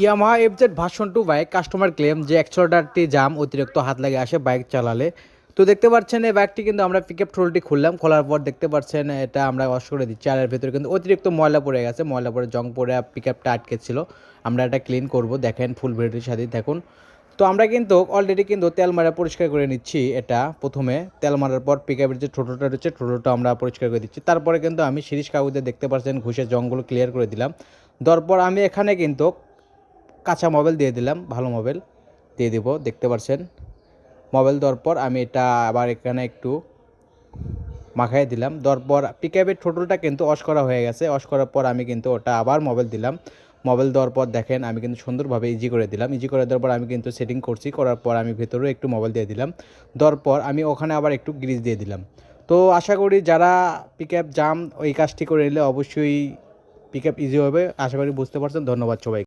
Yamaha FZ version 2 bike customer claim যে অ্যাক্সেলেটরটি জাম অতিরিক্ত হাত লাগে আসে বাইক চালালে। তো দেখতে পাচ্ছেন এই বাইকটি কিন্তু আমরা পিকআপ ট্রোলটি খুললাম, খোলার পর দেখতে পাচ্ছেন এটা আমরা ওয়াশ করে দিচ্ছি। আর এর ভেতরে কিন্তু অতিরিক্ত ময়লা পড়ে গেছে, ময়লা পড়ে জং পড়ে পিকআপটা আটকে ছিল। আমরা এটা ক্লিন করব, দেখেন ফুল ভিডিওটির সাথে দেখুন। তো আমরা কিন্তু অলরেডি কিন্তু তেল মারা পরিষ্কার করে নিচ্ছি। এটা প্রথমে তেল মারার পর পিকআপের যে ছোটোটা রয়েছে ছোটোটা আমরা পরিষ্কার করে দিচ্ছি। তারপরে কিন্তু আমি সিরিজ কাগজে দেখতে পাচ্ছেন ঘুষের জংগুলো ক্লিয়ার করে দিলাম। তারপর আমি এখানে কিন্তু কাঁচা মোবাইল দিয়ে দিলাম, ভালো মোবাইল দিয়ে দিব, দেখতে পাচ্ছেন। মোবাইল দেওয়ার পর আমি এটা আবার এখানে একটু মাখাই দিলাম। দেওয়ার পর পিকআপের টোটালটা কিন্তু অস করা হয়ে গেছে। অস করার পর আমি কিন্তু ওটা আবার মোবাইল দিলাম। মোবাইল দেওয়ার পর দেখেন আমি কিন্তু সুন্দরভাবে ইজি করে দিলাম। ইজি করে দেওয়ার পর আমি কিন্তু সেটিং করছি, করার পর আমি ভেতরেও একটু মোবাইল দিয়ে দিলাম। দেওয়ার পর আমি ওখানে আবার একটু গ্রিজ দিয়ে দিলাম। তো আশা করি যারা পিকআপ জাম ওই কাজটি করে নিলে অবশ্যই পিকআপ ইজি হবে। আশা করি বুঝতে পারছেন। ধন্যবাদ সবাই।